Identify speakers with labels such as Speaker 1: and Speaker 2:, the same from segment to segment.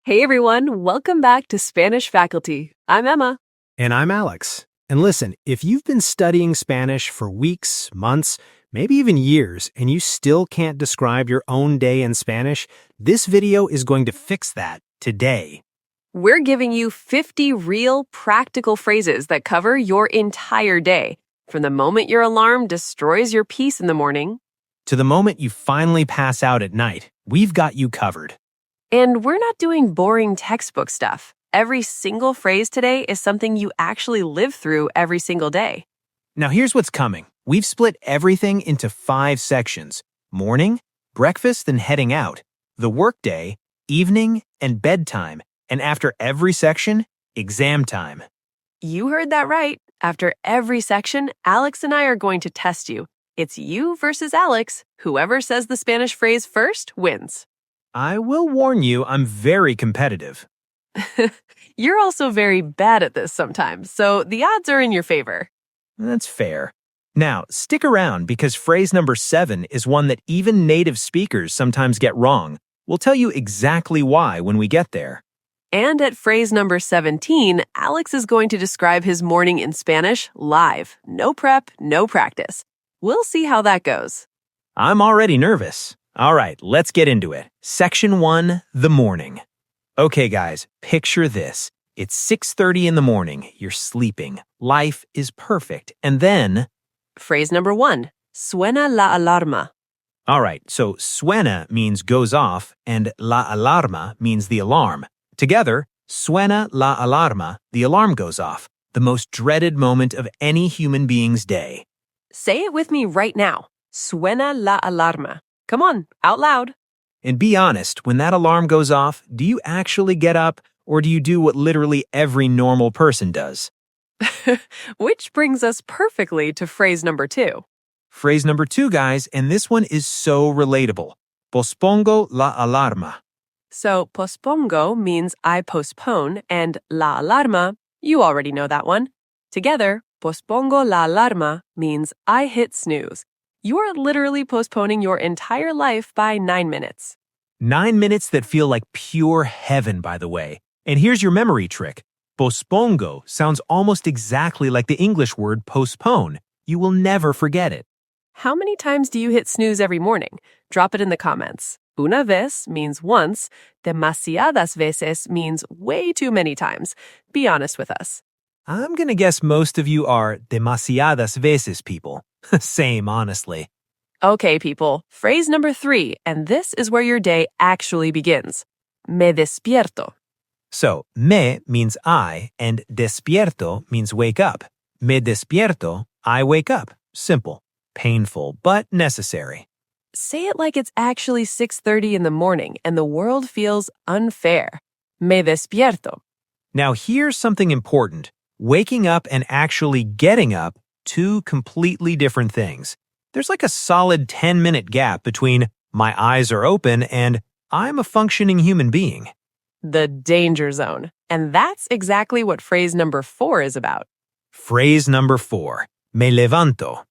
Speaker 1: Hey everyone, welcome back to Spanish Faculty. I'm Emma.
Speaker 2: And I'm Alex. And listen, if you've been studying Spanish for weeks, months, maybe even years, and you still can't describe your own day in Spanish, this video is going to fix that today.
Speaker 1: We're giving you 50 real, practical phrases that cover your entire day, from the moment your alarm destroys your peace in the morning.
Speaker 2: To the moment you finally pass out at night, we've got you covered.
Speaker 1: And we're not doing boring textbook stuff. Every single phrase today is something you actually live through every single day.
Speaker 2: Now here's what's coming. We've split everything into 5 sections: morning, breakfast and heading out, the workday, evening, and bedtime. And after every section, exam time.
Speaker 1: You heard that right. After every section, Alex and I are going to test you. It's you versus Alex. Whoever says the Spanish phrase first wins.
Speaker 2: I will warn you, I'm very competitive.
Speaker 1: You're also very bad at this sometimes, so the odds are in your favor.
Speaker 2: That's fair. Now, stick around because phrase number 7 is one that even native speakers sometimes get wrong. We'll tell you exactly why when we get there.
Speaker 1: And at phrase number 17, Alex is going to describe his morning in Spanish live. No prep, no practice. We'll see how that goes.
Speaker 2: I'm already nervous. All right, let's get into it. Section 1, the morning. Okay, guys, picture this. It's 6:30 in the morning. You're sleeping. Life is perfect. And then...
Speaker 1: Phrase number 1, suena la alarma.
Speaker 2: All right, so suena means goes off, and la alarma means the alarm. Together, suena la alarma, the alarm goes off, the most dreaded moment of any human being's day.
Speaker 1: Say it with me right now. Suena la alarma. Come on, out loud.
Speaker 2: And be honest, when that alarm goes off, do you actually get up, or do you do what literally every normal person does?
Speaker 1: Which brings us perfectly to phrase number 2.
Speaker 2: Phrase number 2, guys, and this one is so relatable. Pospongo la alarma.
Speaker 1: So pospongo means I postpone, and la alarma, you already know that one. Together, pospongo la alarma means I hit snooze. You are literally postponing your entire life by 9 minutes.
Speaker 2: 9 minutes that feel like pure heaven, by the way. And here's your memory trick. Pospongo sounds almost exactly like the English word postpone. You will never forget it.
Speaker 1: How many times do you hit snooze every morning? Drop it in the comments. Una vez means once. Demasiadas veces means way too many times. Be honest with us.
Speaker 2: I'm gonna guess most of you are demasiadas veces people. Same, honestly.
Speaker 1: Okay, people, phrase number 3, and this is where your day actually begins. Me despierto.
Speaker 2: So, me means I, and despierto means wake up. Me despierto, I wake up. Simple. Painful, but necessary.
Speaker 1: Say it like it's actually 6:30 in the morning and the world feels unfair. Me despierto.
Speaker 2: Now, here's something important. Waking up and actually getting up, 2 completely different things. There's like a solid 10-minute gap between my eyes are open and I'm a functioning human being.
Speaker 1: The danger zone. And that's exactly what phrase number 4 is about.
Speaker 2: Phrase number 4, me levanto.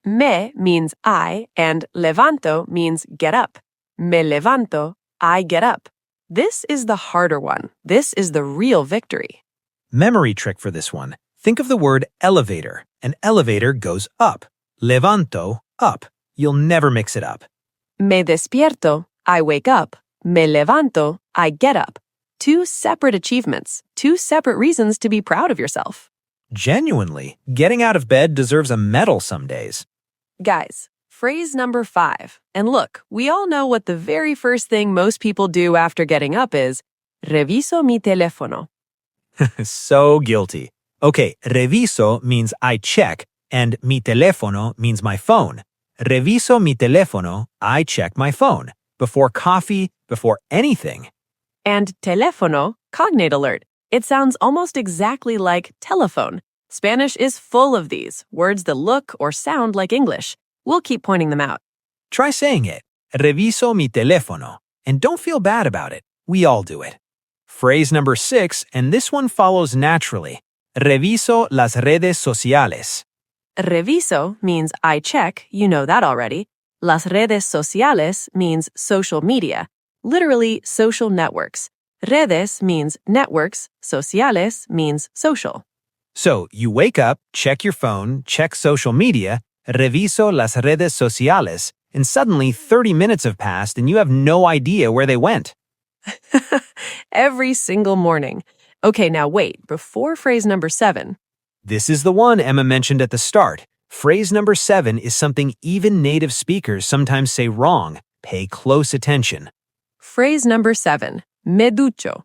Speaker 1: Me means I, and levanto means get up. Me levanto, I get up. This is the harder one. This is the real victory.
Speaker 2: Memory trick for this one. Think of the word elevator. An elevator goes up. Levanto, up. You'll never mix it up.
Speaker 1: Me despierto, I wake up. Me levanto, I get up. 2 separate achievements, 2 separate reasons to be proud of yourself.
Speaker 2: Genuinely, getting out of bed deserves a medal some days.
Speaker 1: Guys, phrase number 5. And look, we all know what the very first thing most people do after getting up is, reviso mi teléfono.
Speaker 2: So guilty. Okay, reviso means I check, and mi teléfono means my phone. Reviso mi teléfono, I check my phone. Before coffee, before anything.
Speaker 1: And teléfono, cognate alert. It sounds almost exactly like telephone. Spanish is full of these, words that look or sound like English. We'll keep pointing them out.
Speaker 2: Try saying it. Reviso mi teléfono. And don't feel bad about it. We all do it. Phrase number 6, and this one follows naturally. Reviso las redes sociales.
Speaker 1: Reviso means I check, you know that already. Las redes sociales means social media, literally social networks. Redes means networks, sociales means social.
Speaker 2: So you wake up, check your phone, check social media, reviso las redes sociales, and suddenly 30 minutes have passed and you have no idea where they went.
Speaker 1: Every single morning. Okay, now wait, before phrase number 7.
Speaker 2: This is the one Emma mentioned at the start. Phrase number 7 is something even native speakers sometimes say wrong. Pay close attention.
Speaker 1: Phrase number 7. Me ducho.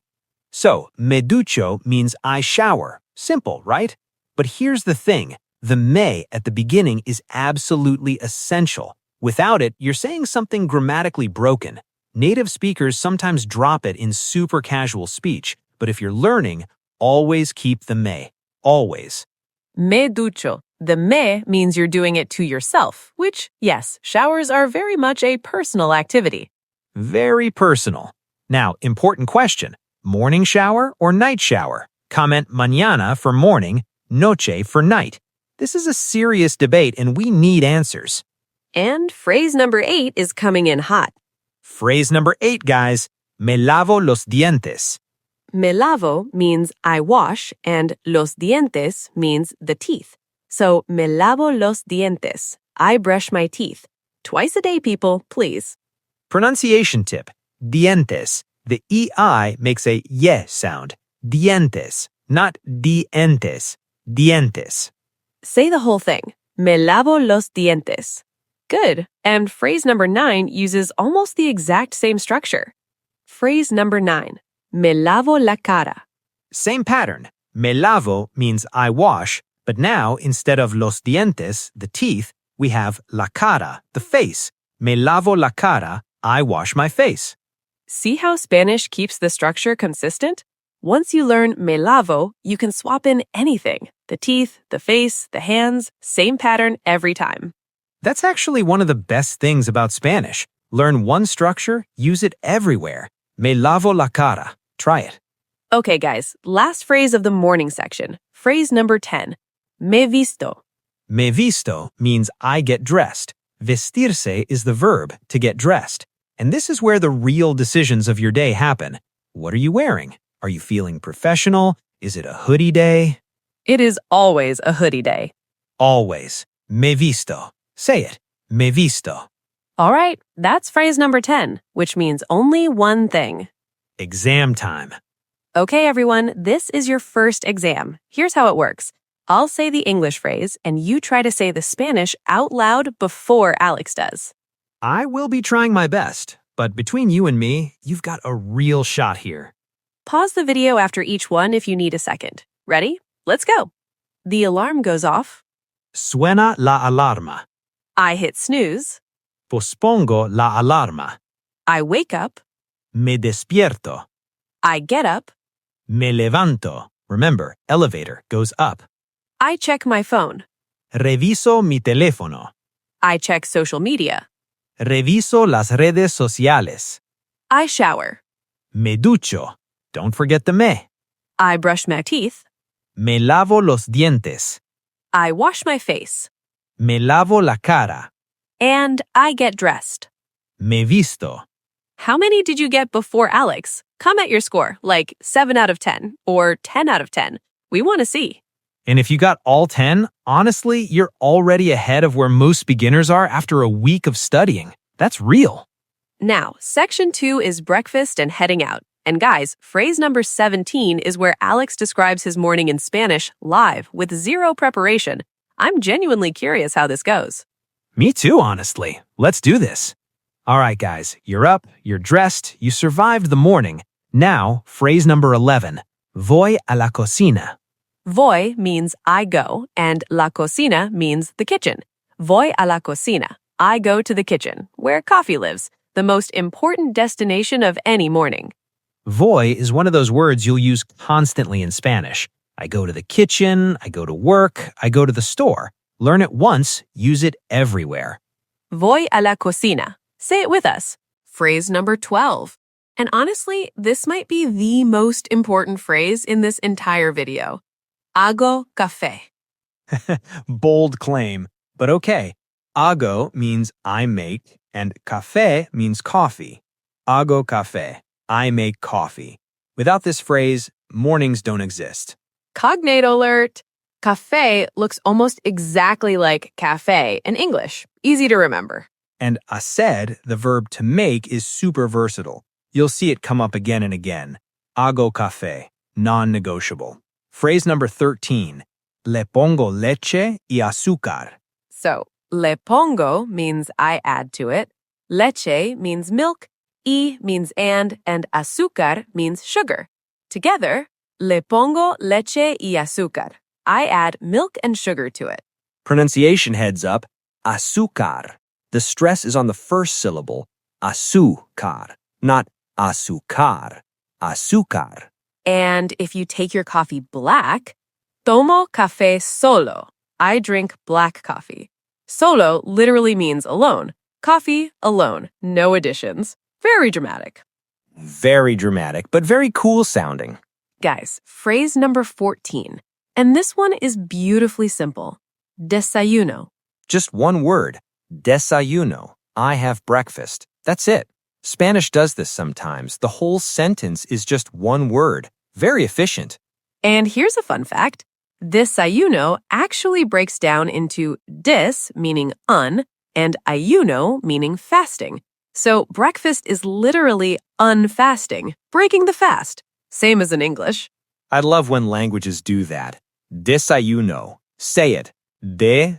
Speaker 2: So, me ducho means I shower. Simple, right? But here's the thing. The me at the beginning is absolutely essential. Without it, you're saying something grammatically broken. Native speakers sometimes drop it in super casual speech, but if you're learning, always keep the me. Always.
Speaker 1: Me ducho. The me means you're doing it to yourself, which, yes, showers are very much a personal activity.
Speaker 2: Very personal. Now, important question. Morning shower or night shower? Comment mañana for morning, noche for night. This is a serious debate and we need answers.
Speaker 1: And phrase number 8 is coming in hot.
Speaker 2: Phrase number 8, guys. Me lavo los dientes.
Speaker 1: Me lavo means I wash, and los dientes means the teeth. So, me lavo los dientes. I brush my teeth. Twice a day, people, please.
Speaker 2: Pronunciation tip. Dientes. The EI makes a ye sound. Dientes, not dientes. Dientes.
Speaker 1: Say the whole thing. Me lavo los dientes. Good. And phrase number 9 uses almost the exact same structure. Phrase number 9. Me lavo la cara.
Speaker 2: Same pattern. Me lavo means I wash, but now instead of los dientes, the teeth, we have la cara, the face. Me lavo la cara, I wash my face.
Speaker 1: See how Spanish keeps the structure consistent? Once you learn me lavo, you can swap in anything. The teeth, the face, the hands, same pattern every time.
Speaker 2: That's actually one of the best things about Spanish. Learn one structure, use it everywhere. Me lavo la cara. Try it.
Speaker 1: Okay, guys, last phrase of the morning section. Phrase number 10. Me visto.
Speaker 2: Me visto means I get dressed. Vestirse is the verb, to get dressed. And this is where the real decisions of your day happen. What are you wearing? Are you feeling professional? Is it a hoodie day?
Speaker 1: It is always a hoodie day.
Speaker 2: Always. Me visto. Say it. Me visto.
Speaker 1: All right, that's phrase number 10, which means only one thing.
Speaker 2: Exam time.
Speaker 1: Okay, everyone, this is your first exam. Here's how it works. I'll say the English phrase, and you try to say the Spanish out loud before Alex does.
Speaker 2: I will be trying my best, but between you and me, you've got a real shot here.
Speaker 1: Pause the video after each one if you need a second. Ready? Let's go. The alarm goes off.
Speaker 2: Suena la alarma.
Speaker 1: I hit snooze.
Speaker 2: Pospongo la alarma.
Speaker 1: I wake up.
Speaker 2: Me despierto.
Speaker 1: I get up.
Speaker 2: Me levanto. Remember, elevator goes up.
Speaker 1: I check my phone.
Speaker 2: Reviso mi teléfono.
Speaker 1: I check social media.
Speaker 2: Reviso las redes sociales.
Speaker 1: I shower.
Speaker 2: Me ducho. Don't forget the me.
Speaker 1: I brush my teeth.
Speaker 2: Me lavo los dientes.
Speaker 1: I wash my face.
Speaker 2: Me lavo la cara.
Speaker 1: And I get dressed.
Speaker 2: Me visto.
Speaker 1: How many did you get before Alex? Comment your score, like 7 out of 10 or 10 out of 10. We want to see.
Speaker 2: And if you got all 10, honestly, you're already ahead of where most beginners are after a week of studying. That's real.
Speaker 1: Now, section 2 is breakfast and heading out. And guys, phrase number 17 is where Alex describes his morning in Spanish live with zero preparation. I'm genuinely curious how this goes.
Speaker 2: Me too, honestly. Let's do this. All right, guys, you're up, you're dressed, you survived the morning. Now, phrase number 11. Voy a la cocina.
Speaker 1: Voy means I go, and la cocina means the kitchen. Voy a la cocina. I go to the kitchen, where coffee lives, the most important destination of any morning.
Speaker 2: Voy is one of those words you'll use constantly in Spanish. I go to the kitchen, I go to work, I go to the store. Learn it once, use it everywhere.
Speaker 1: Voy a la cocina. Say it with us. Phrase number 12. And honestly, this might be the most important phrase in this entire video. Hago café.
Speaker 2: Bold claim, but okay. Hago means I make, and café means coffee. Hago café. I make coffee. Without this phrase, mornings don't exist.
Speaker 1: Cognate alert! Café looks almost exactly like cafe in English. Easy to remember.
Speaker 2: And hacer, the verb to make, is super versatile. You'll see it come up again and again. Hago café, non-negotiable. Phrase number 13. Le pongo leche y azúcar.
Speaker 1: So, le pongo means I add to it, leche means milk, y means and azúcar means sugar. Together, le pongo leche y azúcar. I add milk and sugar to it.
Speaker 2: Pronunciation heads up, azúcar. The stress is on the first syllable, azúcar, not azúcar, azúcar.
Speaker 1: And if you take your coffee black, tomo café solo. I drink black coffee. Solo literally means alone. Coffee, alone, no additions. Very dramatic.
Speaker 2: Very dramatic, but very cool sounding.
Speaker 1: Guys, phrase number 14. And this one is beautifully simple. Desayuno.
Speaker 2: Just one word, desayuno. I have breakfast. That's it. Spanish does this sometimes. The whole sentence is just one word. Very efficient.
Speaker 1: And here's a fun fact. Desayuno actually breaks down into des, meaning un, and ayuno, meaning fasting. So breakfast is literally unfasting, breaking the fast. Same as in English.
Speaker 2: I love when languages do that. Desayuno. Say it. Desayuno.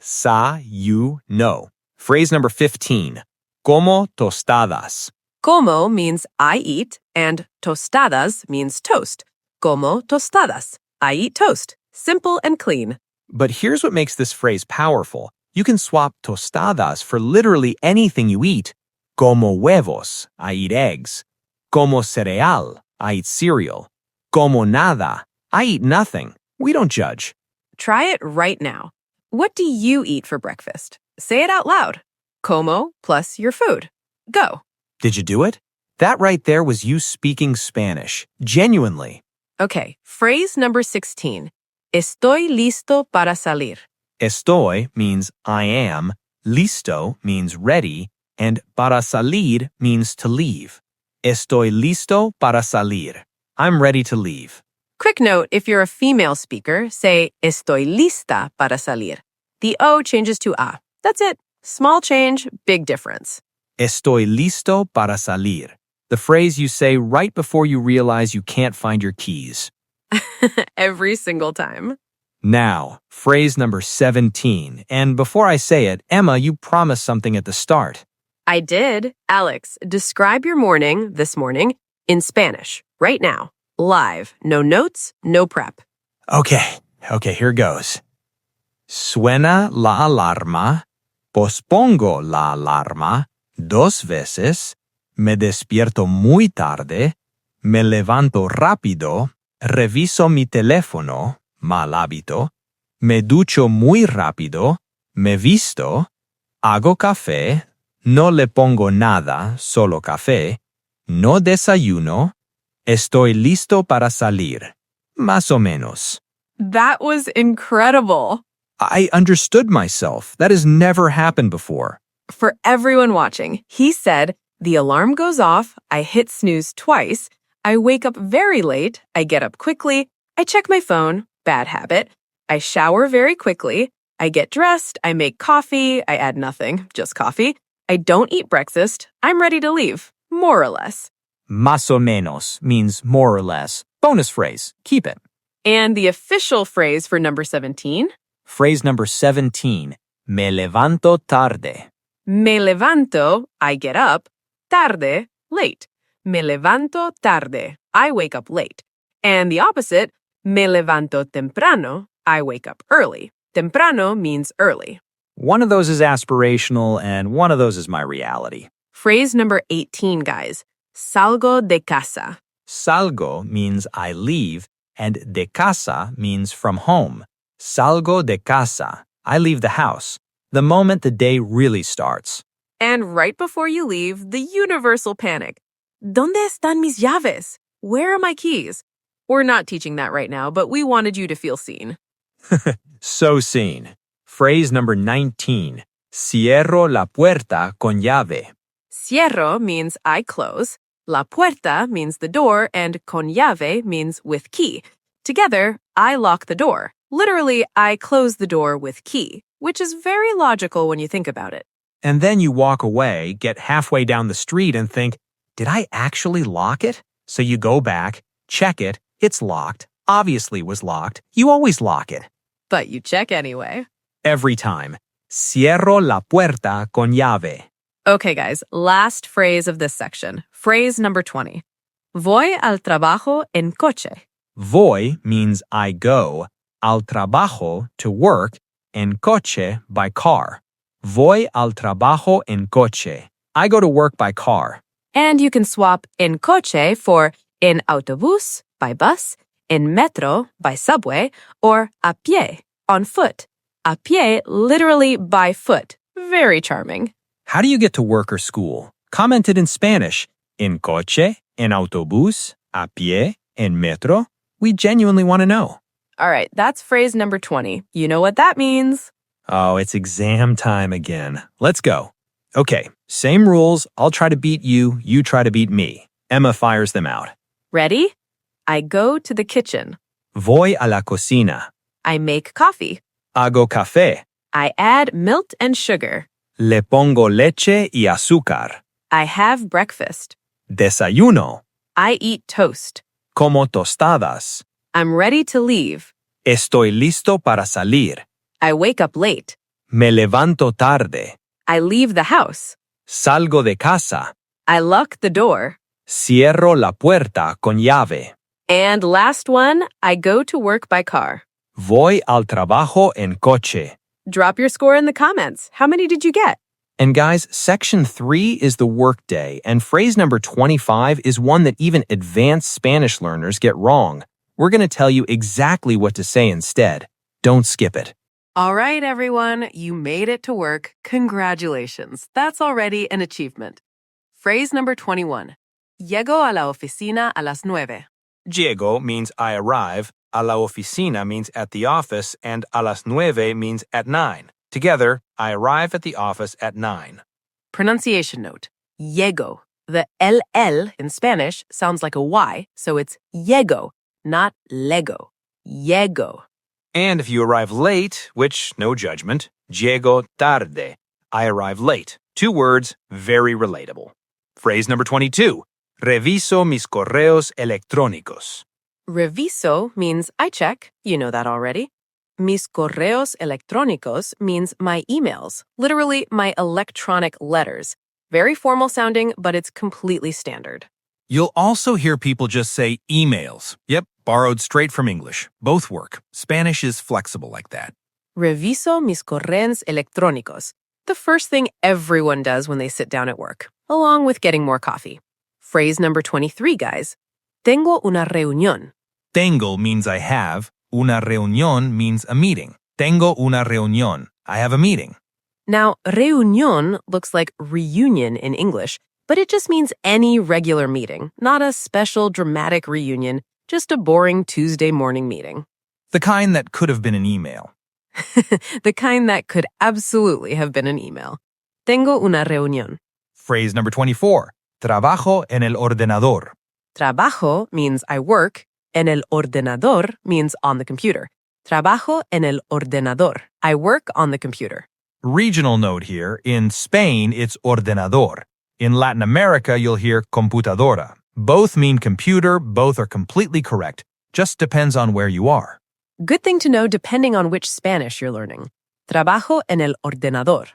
Speaker 2: Phrase number 15. Como tostadas.
Speaker 1: Como means I eat, and tostadas means toast. Como tostadas. I eat toast. Simple and clean.
Speaker 2: But here's what makes this phrase powerful. You can swap tostadas for literally anything you eat. Como huevos. I eat eggs. Como cereal. I eat cereal. Como nada. I eat nothing. We don't judge.
Speaker 1: Try it right now. What do you eat for breakfast? Say it out loud. Como plus your food. Go.
Speaker 2: Did you do it? That right there was you speaking Spanish. Genuinely.
Speaker 1: Okay, phrase number 16. Estoy listo para salir.
Speaker 2: Estoy means I am, listo means ready, and para salir means to leave. Estoy listo para salir. I'm ready to leave.
Speaker 1: Quick note, if you're a female speaker, say estoy lista para salir. The O changes to A. That's it. Small change, big difference.
Speaker 2: Estoy listo para salir. The phrase you say right before you realize you can't find your keys.
Speaker 1: Every single time.
Speaker 2: Now, phrase number 17. And before I say it, Emma, you promised something at the start.
Speaker 1: I did. Alex, describe your morning, this morning, in Spanish, right now. Live. No notes, no prep.
Speaker 2: Okay, here goes. Suena la alarma, pospongo la alarma 2 veces, me despierto muy tarde, me levanto rápido, reviso mi teléfono, mal hábito, me ducho muy rápido, me visto, hago café, no le pongo nada, solo café, no desayuno, estoy listo para salir. Más o menos.
Speaker 1: That was incredible.
Speaker 2: I understood myself. That has never happened before.
Speaker 1: For everyone watching, he said, the alarm goes off, I hit snooze twice, I wake up very late, I get up quickly, I check my phone, bad habit, I shower very quickly, I get dressed, I make coffee, I add nothing, just coffee, I don't eat breakfast, I'm ready to leave, more or less.
Speaker 2: Más o menos means more or less. Bonus phrase. Keep it.
Speaker 1: And the official phrase for number 17?
Speaker 2: Phrase number 17. Me levanto tarde.
Speaker 1: Me levanto, I get up, tarde, late. Me levanto tarde, I wake up late. And the opposite, me levanto temprano, I wake up early. Temprano means early.
Speaker 2: One of those is aspirational and one of those is my reality.
Speaker 1: Phrase number 18, guys. Salgo de casa.
Speaker 2: Salgo means I leave and de casa means from home. Salgo de casa. I leave the house. The moment the day really starts.
Speaker 1: And right before you leave, the universal panic. ¿Dónde están mis llaves? Where are my keys? We're not teaching that right now, but we wanted you to feel seen.
Speaker 2: So seen. Phrase number 19. Cierro la puerta con llave.
Speaker 1: Cierro means I close. La puerta means the door, and con llave means with key. Together, I lock the door. Literally, I close the door with key, which is very logical when you think about it.
Speaker 2: And then you walk away, get halfway down the street, and think, did I actually lock it? So you go back, check it, it's locked, obviously was locked. You always lock it.
Speaker 1: But you check anyway.
Speaker 2: Every time. Cierro la puerta con llave.
Speaker 1: Okay, guys, last phrase of this section. Phrase number 20. Voy al trabajo en coche.
Speaker 2: Voy means I go, al trabajo, to work, en coche, by car. Voy al trabajo en coche. I go to work by car.
Speaker 1: And you can swap en coche for en autobús, by bus, en metro, by subway, or a pie, on foot. A pie, literally by foot. Very charming.
Speaker 2: How do you get to work or school? Comment it in Spanish. En coche, en autobús, a pie, en metro. We genuinely want to know.
Speaker 1: All right, that's phrase number 20. You know what that means.
Speaker 2: Oh, it's exam time again. Let's go. Okay, same rules. I'll try to beat you. You try to beat me. Emma fires them out.
Speaker 1: Ready? I go to the kitchen.
Speaker 2: Voy a la cocina.
Speaker 1: I make coffee.
Speaker 2: Hago café.
Speaker 1: I add milk and sugar.
Speaker 2: Le pongo leche y azúcar.
Speaker 1: I have breakfast.
Speaker 2: Desayuno.
Speaker 1: I eat toast.
Speaker 2: Como tostadas.
Speaker 1: I'm ready to leave.
Speaker 2: Estoy listo para salir.
Speaker 1: I wake up late.
Speaker 2: Me levanto tarde.
Speaker 1: I leave the house.
Speaker 2: Salgo de casa.
Speaker 1: I lock the door.
Speaker 2: Cierro la puerta con llave.
Speaker 1: And last one, I go to work by car.
Speaker 2: Voy al trabajo en coche.
Speaker 1: Drop your score in the comments. How many did you get?
Speaker 2: And guys, section 3 is the workday, and phrase number 25 is one that even advanced Spanish learners get wrong. We're going to tell you exactly what to say instead. Don't skip it.
Speaker 1: All right, everyone, you made it to work. Congratulations. That's already an achievement. Phrase number 21. Llego a la oficina a las 9.
Speaker 2: Llego means I arrive, a la oficina means at the office, and a las 9 means at 9. Together, I arrive at the office at 9.
Speaker 1: Pronunciation note. Llego. The LL in Spanish sounds like a Y, so it's llego, not Lego. Llego.
Speaker 2: And if you arrive late, which, no judgment, llego tarde. I arrive late. 2 words, very relatable. Phrase number 22. Reviso mis correos electrónicos.
Speaker 1: Reviso means I check. You know that already. Mis correos electrónicos means my emails, literally my electronic letters. Very formal sounding, but it's completely standard.
Speaker 3: You'll also hear people just say emails. Yep, borrowed straight from English. Both work. Spanish is flexible like that.
Speaker 1: Reviso mis correos electrónicos. The first thing everyone does when they sit down at work, along with getting more coffee. Phrase number 23, guys. Tengo una reunión.
Speaker 3: Tengo means I have. Una reunión means a meeting. Tengo una reunión. I have a meeting.
Speaker 1: Now, reunión looks like reunion in English, but it just means any regular meeting, not a special dramatic reunion, just a boring Tuesday morning meeting.
Speaker 3: The kind that could have been an email.
Speaker 1: The kind that could absolutely have been an email. Tengo una reunión.
Speaker 3: Phrase number 24. Trabajo en el ordenador.
Speaker 1: Trabajo means I work, en el ordenador means on the computer. Trabajo en el ordenador. I work on the computer.
Speaker 3: Regional note here, in Spain it's ordenador. In Latin America you'll hear computadora. Both mean computer, both are completely correct. Just depends on where you are.
Speaker 1: Good thing to know depending on which Spanish you're learning. Trabajo en el ordenador.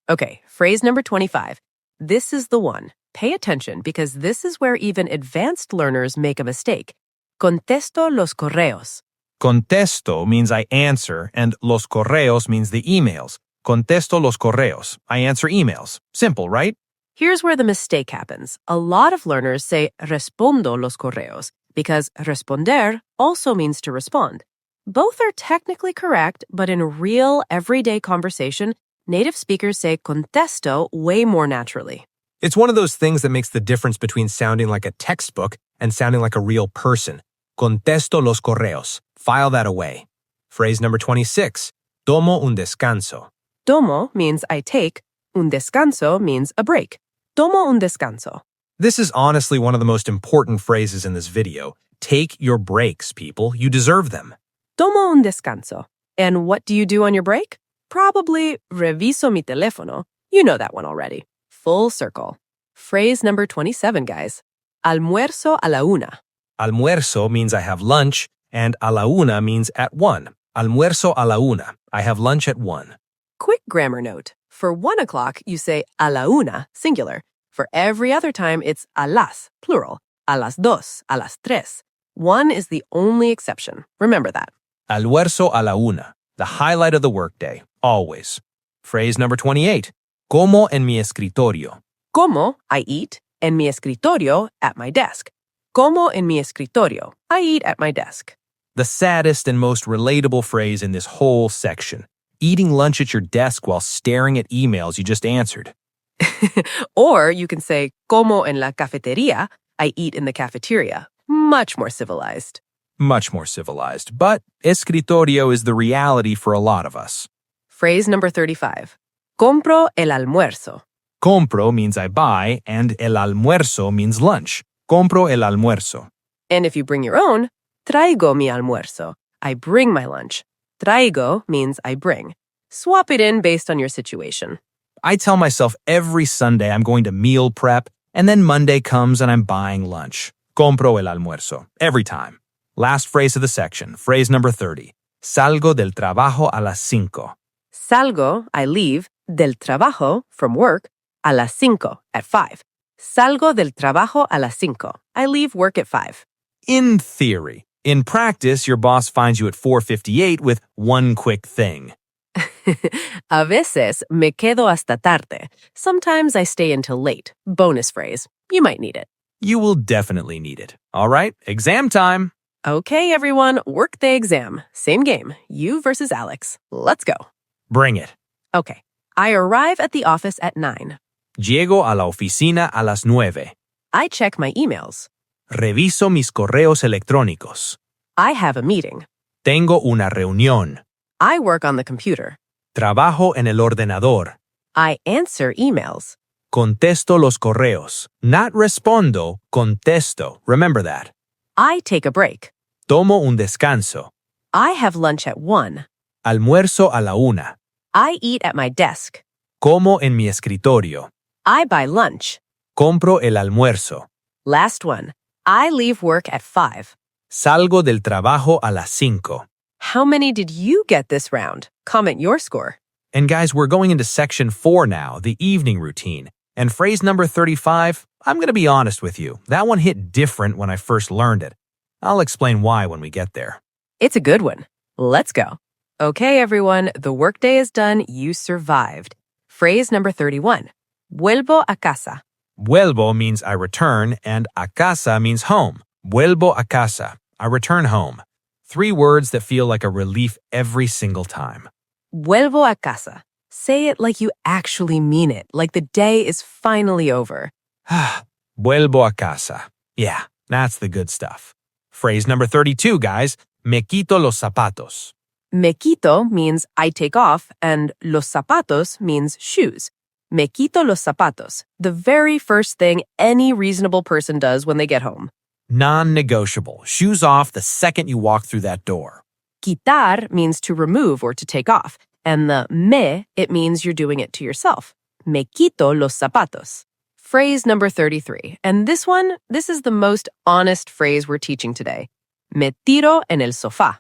Speaker 1: Okay, phrase number 25. This is the one. Pay attention because this is where even advanced learners make a mistake. Contesto los correos.
Speaker 3: Contesto means I answer, and los correos means the emails. Contesto los correos. I answer emails. Simple, right?
Speaker 1: Here's where the mistake happens. A lot of learners say respondo los correos because responder also means to respond. Both are technically correct, but in real, everyday conversation, native speakers say contesto way more naturally.
Speaker 2: It's one of those things that makes the difference between sounding like a textbook and sounding like a real person. Contesto los correos. File that away. Phrase number 26. Tomo un descanso.
Speaker 1: Tomo means I take. Un descanso means a break. Tomo un descanso.
Speaker 2: This is honestly one of the most important phrases in this video. Take your breaks, people. You deserve them.
Speaker 1: Tomo un descanso. And what do you do on your break? Probably reviso mi teléfono. You know that one already. Full circle. Phrase number 27, guys. Almuerzo a la una.
Speaker 2: Almuerzo means I have lunch, and a la una means at 1. Almuerzo a la una. I have lunch at 1.
Speaker 1: Quick grammar note. For 1 o'clock, you say a la una, singular. For every other time, it's a las, plural. A las dos, a las tres. 1 is the only exception. Remember that.
Speaker 2: Almuerzo a la una. The highlight of the workday. Always. Phrase number 28. Como en mi escritorio.
Speaker 1: Como, I eat, en mi escritorio, at my desk. Como en mi escritorio. I eat at my desk.
Speaker 2: The saddest and most relatable phrase in this whole section. Eating lunch at your desk while staring at emails you just answered.
Speaker 1: Or you can say, como en la cafetería, I eat in the cafeteria. Much more civilized.
Speaker 2: Much more civilized, but escritorio is the reality for a lot of us.
Speaker 1: Phrase number 35. Compro el almuerzo.
Speaker 2: Compro means I buy, and el almuerzo means lunch. Compro el almuerzo.
Speaker 1: And if you bring your own, traigo mi almuerzo. I bring my lunch. Traigo means I bring. Swap it in based on your situation.
Speaker 2: I tell myself every Sunday I'm going to meal prep, and then Monday comes and I'm buying lunch. Compro el almuerzo. Every time. Last phrase of the section, phrase number 30. Salgo del trabajo a las 5.
Speaker 1: Salgo, I leave, del trabajo, from work, a las 5, at 5. Salgo del trabajo a las 5. I leave work at 5.
Speaker 2: In theory. In practice, your boss finds you at 4:58 with one quick thing.
Speaker 1: A veces me quedo hasta tarde. Sometimes I stay until late. Bonus phrase. You might need it.
Speaker 2: You will definitely need it. All right, exam time.
Speaker 1: Okay, everyone, workday exam. Same game. You versus Alex. Let's go.
Speaker 2: Bring it.
Speaker 1: Okay. I arrive at the office at 9.
Speaker 2: Llego a la oficina a las 9.
Speaker 1: I check my emails.
Speaker 2: Reviso mis correos electrónicos.
Speaker 1: I have a meeting.
Speaker 2: Tengo una reunión.
Speaker 1: I work on the computer.
Speaker 2: Trabajo en el ordenador.
Speaker 1: I answer emails.
Speaker 2: Contesto los correos. Not respondo, contesto. Remember that.
Speaker 1: I take a break.
Speaker 2: Tomo un descanso.
Speaker 1: I have lunch at 1.
Speaker 2: Almuerzo a la 1.
Speaker 1: I eat at my desk.
Speaker 2: Como en mi escritorio.
Speaker 1: I buy lunch.
Speaker 2: Compro el almuerzo.
Speaker 1: Last one. I leave work at 5.
Speaker 2: Salgo del trabajo a las 5.
Speaker 1: How many did you get this round? Comment your score.
Speaker 2: And guys, we're going into section 4 now, the evening routine. And phrase number 35, I'm going to be honest with you. That one hit different when I first learned it. I'll explain why when we get there.
Speaker 1: It's a good one. Let's go. Okay, everyone, the workday is done. You survived. Phrase number 31. Vuelvo a casa.
Speaker 2: Vuelvo means I return, and a casa means home. Vuelvo a casa. I return home. 3 words that feel like a relief every single time.
Speaker 1: Vuelvo a casa. Say it like you actually mean it, like the day is finally over.
Speaker 2: Vuelvo a casa. Yeah, that's the good stuff. Phrase number 32, guys. Me quito los zapatos.
Speaker 1: Me quito means I take off, and los zapatos means shoes. Me quito los zapatos, the very first thing any reasonable person does when they get home.
Speaker 2: Non-negotiable. Shoes off the second you walk through that door.
Speaker 1: Quitar means to remove or to take off, and the me, it means you're doing it to yourself. Me quito los zapatos. Phrase number 33, and this is the most honest phrase we're teaching today. Me tiro en el sofá.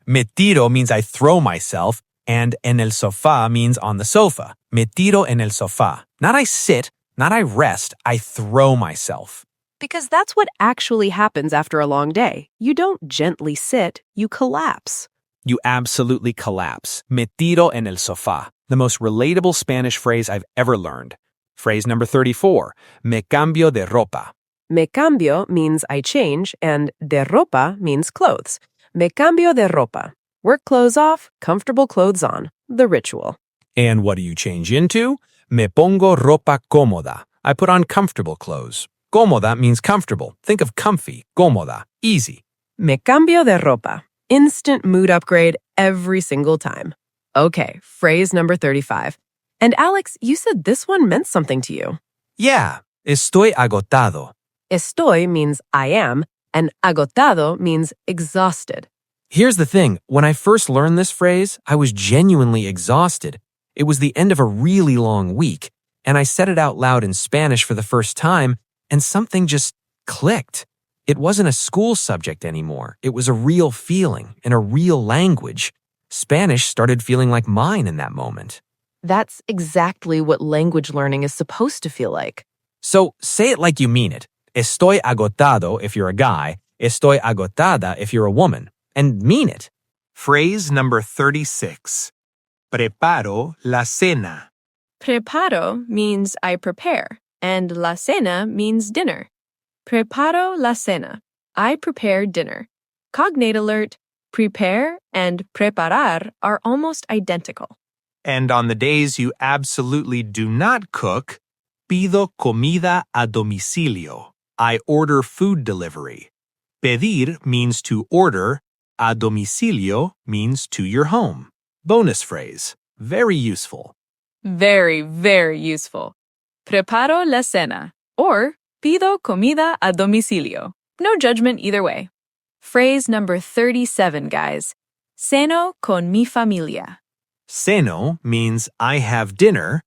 Speaker 2: Me tiro means I throw myself, and en el sofá means on the sofa. Me tiro en el sofá. Not I sit, not I rest, I throw myself.
Speaker 1: Because that's what actually happens after a long day. You don't gently sit, you collapse.
Speaker 2: You absolutely collapse. Me tiro en el sofá. The most relatable Spanish phrase I've ever learned. Phrase number 34. Me cambio de ropa.
Speaker 1: Me cambio means I change, and de ropa means clothes. Me cambio de ropa. Work clothes off, comfortable clothes on. The ritual.
Speaker 2: And what do you change into? Me pongo ropa cómoda. I put on comfortable clothes. Cómoda means comfortable. Think of comfy, cómoda, easy.
Speaker 1: Me cambio de ropa. Instant mood upgrade every single time. Okay, phrase number 35. And Alex, you said this one meant something to you.
Speaker 2: Yeah,
Speaker 3: Estoy agotado.
Speaker 1: Estoy means I am, and agotado means exhausted.
Speaker 2: Here's the thing. When I first learned this phrase, I was genuinely exhausted. It was the end of a really long week, and I said it out loud in Spanish for the first time, and something just clicked. It wasn't a school subject anymore. It was a real feeling in a real language. Spanish started feeling like mine in that moment.
Speaker 1: That's exactly what language learning is supposed to feel like.
Speaker 2: So say it like you mean it. Estoy agotado if you're a guy, estoy agotada if you're a woman, and mean it.
Speaker 3: Phrase number 36. Preparo la cena.
Speaker 1: Preparo means I prepare, and la cena means dinner. Preparo la cena. I prepare dinner. Cognate alert. Prepare and preparar are almost identical.
Speaker 3: And on the days you absolutely do not cook, pido comida a domicilio. I order food delivery. Pedir means to order. A domicilio means to your home. Bonus phrase. Very useful.
Speaker 1: Very, very useful. Preparo la cena or pido comida a domicilio. No judgment either way. Phrase number 37, guys. Ceno con mi familia.
Speaker 3: Ceno means I have dinner.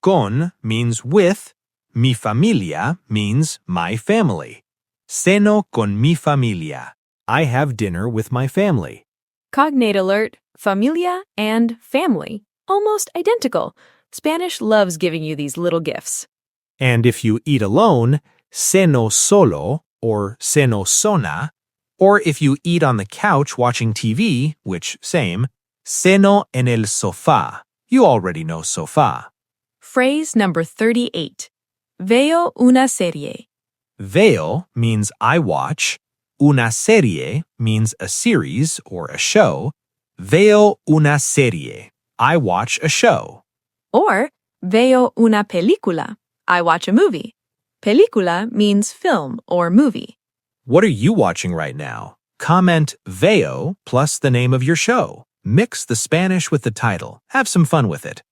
Speaker 3: Con means with. Mi familia means my family. Ceno con mi familia. I have dinner with my family.
Speaker 1: Cognate alert. Familia and family. Almost identical. Spanish loves giving you these little gifts.
Speaker 3: And if you eat alone, ceno solo or ceno sola. Or if you eat on the couch watching TV, which same, ceno en el sofá. You already know sofá.
Speaker 1: Phrase number 38. Veo una serie.
Speaker 3: Veo means I watch. Una serie means a series or a show. Veo una serie. I watch a show.
Speaker 1: Or veo una película. I watch a movie. Película means film or movie.
Speaker 3: What are you watching right now? Comment veo plus the name of your show. Mix the Spanish with the title. Have some fun with it.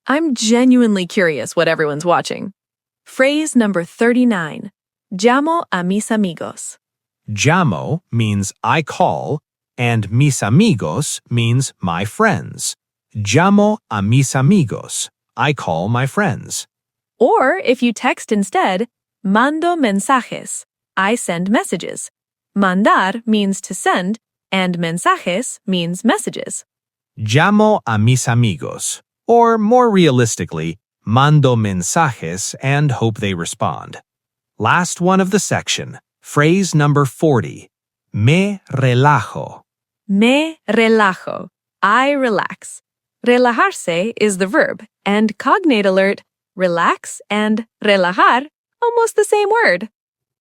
Speaker 1: I'm genuinely curious what everyone's watching. Phrase number 39. Llamo a mis amigos.
Speaker 3: Llamo means I call, and mis amigos means my friends. Llamo a mis amigos. I call my friends.
Speaker 1: Or if you text instead, mando mensajes. I send messages. Mandar means to send, and mensajes means messages.
Speaker 3: Llamo a mis amigos. Or more realistically, mando mensajes and hope they respond. Last one of the section. Phrase number 40. Me relajo.
Speaker 1: Me relajo. I relax. Relajarse is the verb, and cognate alert, relax and relajar, almost the same word.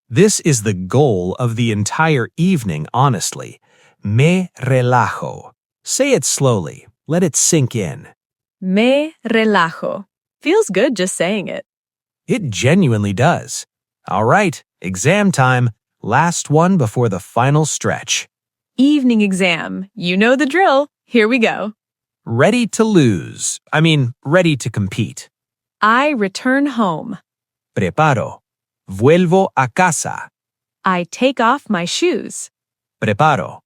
Speaker 3: This is the goal of the entire evening, honestly. Me relajo. Say it slowly. Let it sink in.
Speaker 1: Me relajo. Feels good just saying it.
Speaker 3: It genuinely does. All right, exam time. Last one before the final stretch.
Speaker 1: Evening exam. You know the drill. Here we go.
Speaker 3: Ready to lose. Ready to compete.
Speaker 1: I return home.
Speaker 3: Preparo. Vuelvo a casa.
Speaker 1: I take off my shoes.
Speaker 3: Preparo.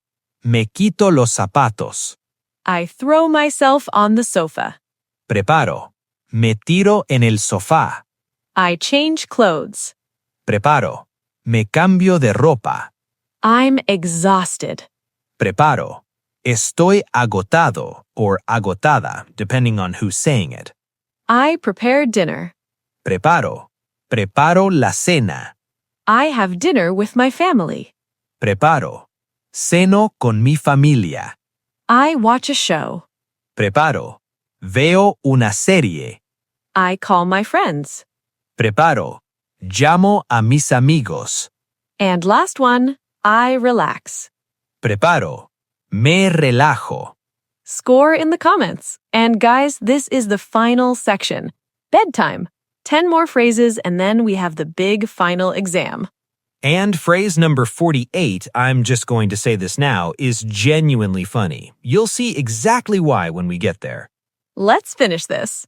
Speaker 3: Me quito los zapatos.
Speaker 1: I throw myself on the sofa.
Speaker 3: Preparo. Me tiro en el sofá.
Speaker 1: I change clothes.
Speaker 3: Preparo. Me cambio de ropa.
Speaker 1: I'm exhausted.
Speaker 3: Preparo. Estoy agotado or agotada, depending on who's saying it.
Speaker 1: I prepare dinner.
Speaker 3: Preparo. Preparo la cena.
Speaker 1: I have dinner with my family.
Speaker 3: Preparo. Ceno con mi familia.
Speaker 1: I watch a show.
Speaker 3: Preparo. Veo una serie.
Speaker 1: I call my friends.
Speaker 3: Preparo. Llamo a mis amigos.
Speaker 1: And last one, I relax.
Speaker 3: Preparo. Me relajo.
Speaker 1: Score in the comments. And guys, this is the final section. Bedtime. 10 more phrases and then we have the big final exam.
Speaker 2: And phrase number 48, I'm just going to say this now, is genuinely funny. You'll see exactly why when we get there.
Speaker 1: Let's finish this.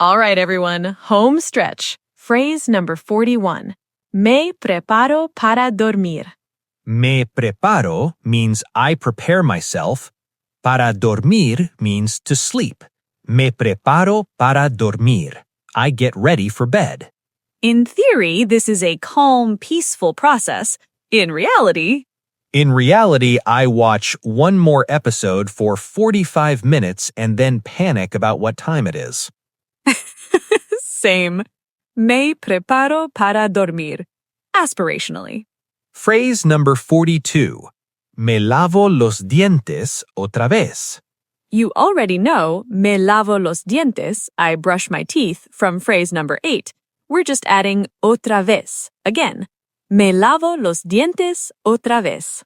Speaker 1: All right, everyone, home stretch. Phrase number 41. Me preparo para dormir.
Speaker 2: Me preparo means I prepare myself. Para dormir means to sleep. Me preparo para dormir. I get ready for bed.
Speaker 1: In theory, this is a calm, peaceful process. In reality,
Speaker 2: I watch one more episode for 45 minutes and then panic about what time it is.
Speaker 1: same. Me preparo para dormir. Aspirationally.
Speaker 2: Phrase number 42. Me lavo los dientes otra vez.
Speaker 1: You already know me lavo los dientes, I brush my teeth, from phrase number 8. We're just adding otra vez, again. Me lavo los dientes otra vez.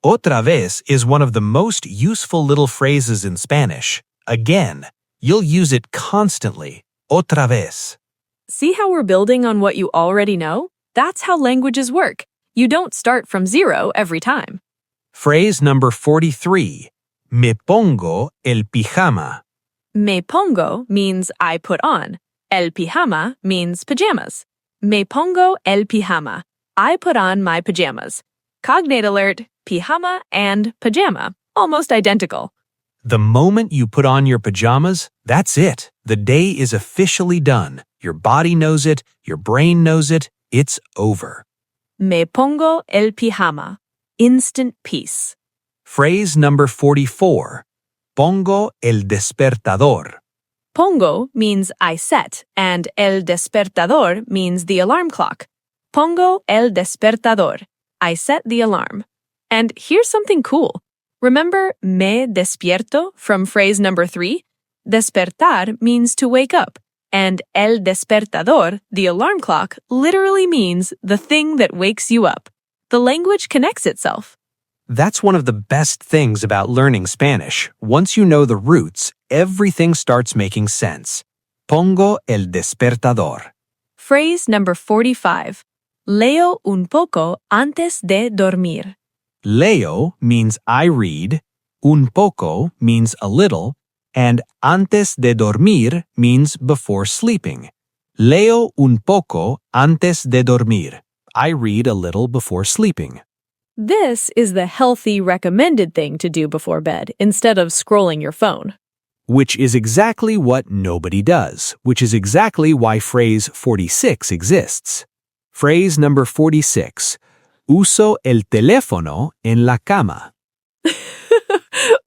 Speaker 2: Otra vez is one of the most useful little phrases in Spanish. Again, you'll use it constantly. Otra vez.
Speaker 1: See how we're building on what you already know? That's how languages work. You don't start from zero every time.
Speaker 2: Phrase number 43. Me pongo el pijama.
Speaker 1: Me pongo means I put on. El pijama means pajamas. Me pongo el pijama. I put on my pajamas. Cognate alert, pijama and pajama, almost identical.
Speaker 2: The moment you put on your pajamas, that's it. The day is officially done. Your body knows it, your brain knows it, it's over.
Speaker 1: Me pongo el pijama. Instant peace.
Speaker 2: Phrase number 44. Pongo el despertador.
Speaker 1: Pongo means I set, and el despertador means the alarm clock. Pongo el despertador. I set the alarm. And here's something cool. Remember me despierto from phrase number 3? Despertar means to wake up, and el despertador, the alarm clock, literally means the thing that wakes you up. The language connects itself.
Speaker 2: That's one of the best things about learning Spanish. Once you know the roots, everything starts making sense. Pongo el despertador.
Speaker 1: Phrase number 45. Leo un poco antes de dormir.
Speaker 2: Leo means I read, un poco means a little, and antes de dormir means before sleeping. Leo un poco antes de dormir. I read a little before sleeping.
Speaker 1: This is the healthy, recommended thing to do before bed instead of scrolling your phone.
Speaker 2: Which is exactly what nobody does, which is exactly why phrase 46 exists. Phrase number 46. Uso el teléfono en la cama.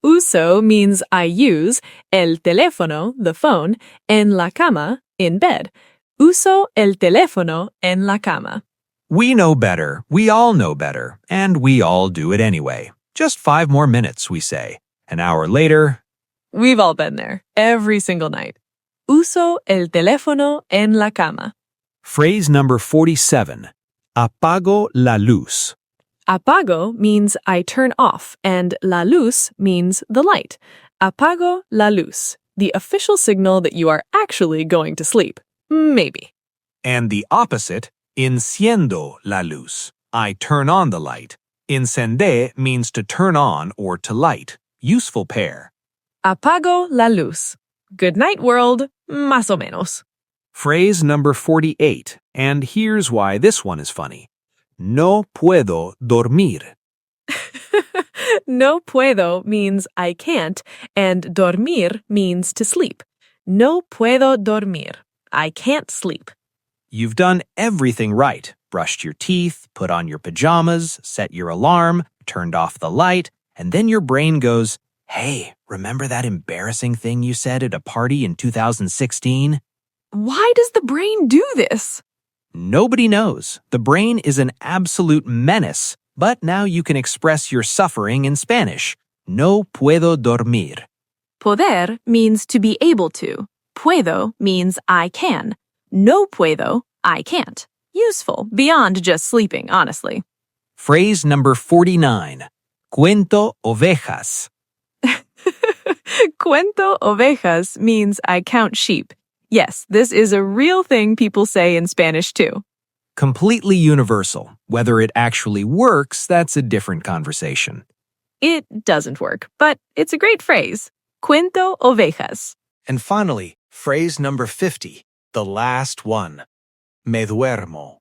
Speaker 1: Uso means I use, el teléfono, the phone, en la cama, in bed. Uso el teléfono en la cama.
Speaker 2: We know better, we all know better, and we all do it anyway. Just 5 more minutes, we say. An hour later,
Speaker 1: We've all been there, every single night. Uso el teléfono en la cama.
Speaker 2: phrase number 47. Apago la luz.
Speaker 1: Apago means I turn off, and la luz means the light. Apago la luz, the official signal that you are actually going to sleep. Maybe.
Speaker 2: And the opposite, enciendo la luz. I turn on the light. Encender means to turn on or to light. Useful pair.
Speaker 1: Apago la luz. Good night, world. Más o menos.
Speaker 2: Phrase number 48, and here's why this one is funny. No puedo dormir.
Speaker 1: No puedo means I can't, and dormir means to sleep. No puedo dormir. I can't sleep.
Speaker 2: You've done everything right. Brushed your teeth, put on your pajamas, set your alarm, turned off the light, and then your brain goes, hey, remember that embarrassing thing you said at a party in 2016?
Speaker 1: Why does the brain do this?
Speaker 2: Nobody knows. The brain is an absolute menace, but now you can express your suffering in Spanish. No puedo dormir.
Speaker 1: Poder means to be able to. Puedo means I can. No puedo, I can't. Useful, beyond just sleeping, honestly.
Speaker 2: Phrase number 49. Cuento ovejas.
Speaker 1: Cuento ovejas means I count sheep. Yes, this is a real thing people say in Spanish too.
Speaker 2: Completely universal. Whether it actually works, that's a different conversation.
Speaker 1: It doesn't work, but it's a great phrase. Cuento ovejas.
Speaker 3: And finally, phrase number 50, the last one. Me duermo.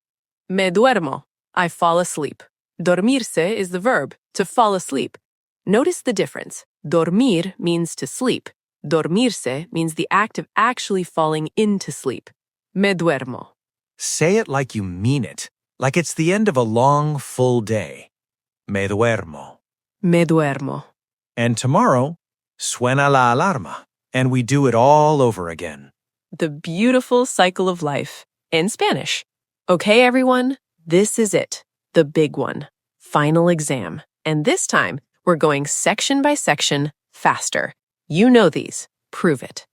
Speaker 1: Me duermo. I fall asleep. Dormirse is the verb, to fall asleep. Notice the difference. Dormir means to sleep. Dormirse means the act of actually falling into sleep. Me duermo.
Speaker 3: Say it like you mean it, like it's the end of a long, full day. Me duermo.
Speaker 1: Me duermo.
Speaker 3: And tomorrow, suena la alarma, and we do it all over again.
Speaker 1: The beautiful cycle of life in Spanish. Okay, everyone, this is it, the big one, final exam. And this time, we're going section by section, faster. You know these. Prove it.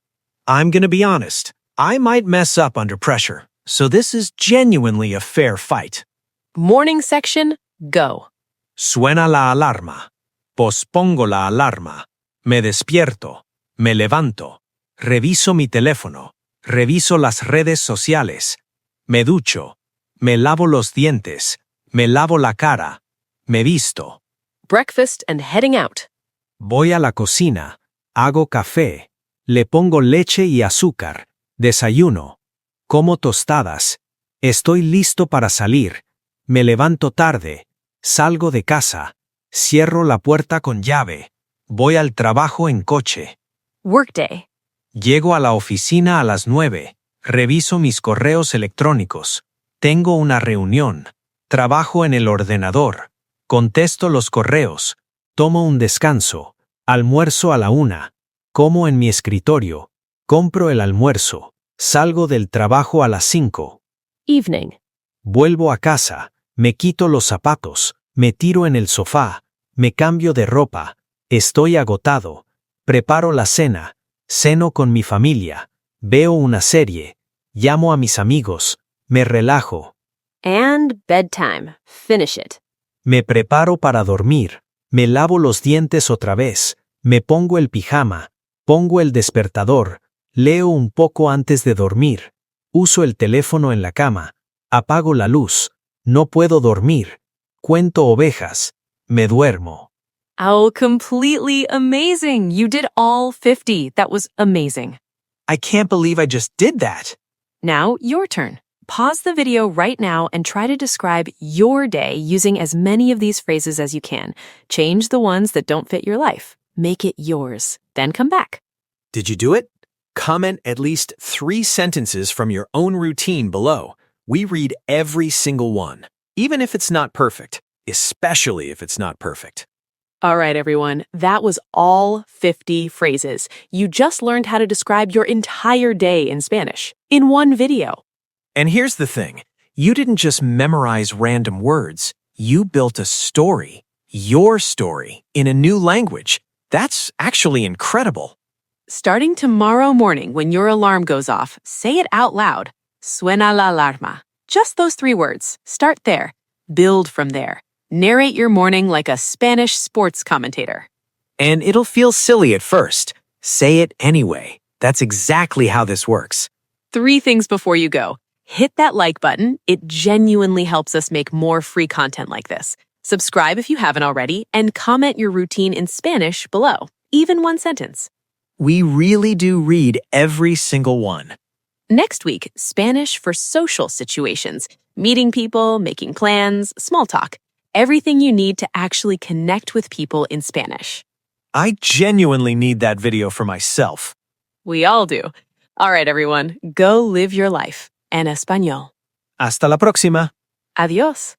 Speaker 3: I'm gonna be honest. I might mess up under pressure, so this is genuinely a fair fight.
Speaker 1: Morning section, go.
Speaker 3: Suena la alarma. Pospongo la alarma. Me despierto. Me levanto. Reviso mi teléfono. Reviso las redes sociales. Me ducho. Me lavo los dientes. Me lavo la cara. Me visto.
Speaker 1: Breakfast and heading out.
Speaker 3: Voy a la cocina. Hago café. Le pongo leche y azúcar. Desayuno. Como tostadas. Estoy listo para salir. Me levanto tarde. Salgo de casa. Cierro la puerta con llave. Voy al trabajo en coche.
Speaker 1: Workday.
Speaker 3: Llego a la oficina a las 9. Reviso mis correos electrónicos. Tengo una reunión. Trabajo en el ordenador. Contesto los correos. Tomo un descanso. Almuerzo a la 1. Como en mi escritorio. Compro el almuerzo. Salgo del trabajo a las 5.
Speaker 1: Evening.
Speaker 3: Vuelvo a casa. Me quito los zapatos. Me tiro en el sofá. Me cambio de ropa. Estoy agotado. Preparo la cena. Ceno con mi familia. Veo una serie. Llamo a mis amigos. Me relajo.
Speaker 1: And bedtime. Finish it.
Speaker 3: Me preparo para dormir. Me lavo los dientes otra vez. Me pongo el pijama. Pongo el despertador. Leo un poco antes de dormir. Uso el teléfono en la cama. Apago la luz. No puedo dormir. Cuento ovejas. Me duermo.
Speaker 1: Oh, completely amazing. You did all 50. That was amazing.
Speaker 3: I can't believe I just did that.
Speaker 1: Now, your turn. Pause the video right now and try to describe your day using as many of these phrases as you can. Change the ones that don't fit your life. Make it yours. Then come back.
Speaker 2: Did you do it? Comment at least 3 sentences from your own routine below. We read every single one, even if it's not perfect, especially if it's not perfect.
Speaker 1: All right, everyone. That was all 50 phrases. You just learned how to describe your entire day in Spanish in one video.
Speaker 2: And here's the thing. You didn't just memorize random words. You built a story, your story, in a new language. That's actually incredible.
Speaker 1: Starting tomorrow morning when your alarm goes off, say it out loud. Suena la alarma. Just those 3 words. Start there. Build from there. Narrate your morning like a Spanish sports commentator.
Speaker 2: And it'll feel silly at first. Say it anyway. That's exactly how this works.
Speaker 1: 3 things before you go. Hit that like button. It genuinely helps us make more free content like this. Subscribe if you haven't already, and comment your routine in Spanish below, even 1 sentence.
Speaker 2: We really do read every single one.
Speaker 1: Next week, Spanish for social situations, meeting people, making plans, small talk. Everything you need to actually connect with people in Spanish.
Speaker 2: I genuinely need that video for myself.
Speaker 1: We all do. All right, everyone, go live your life. En español.
Speaker 2: Hasta la próxima.
Speaker 1: Adiós.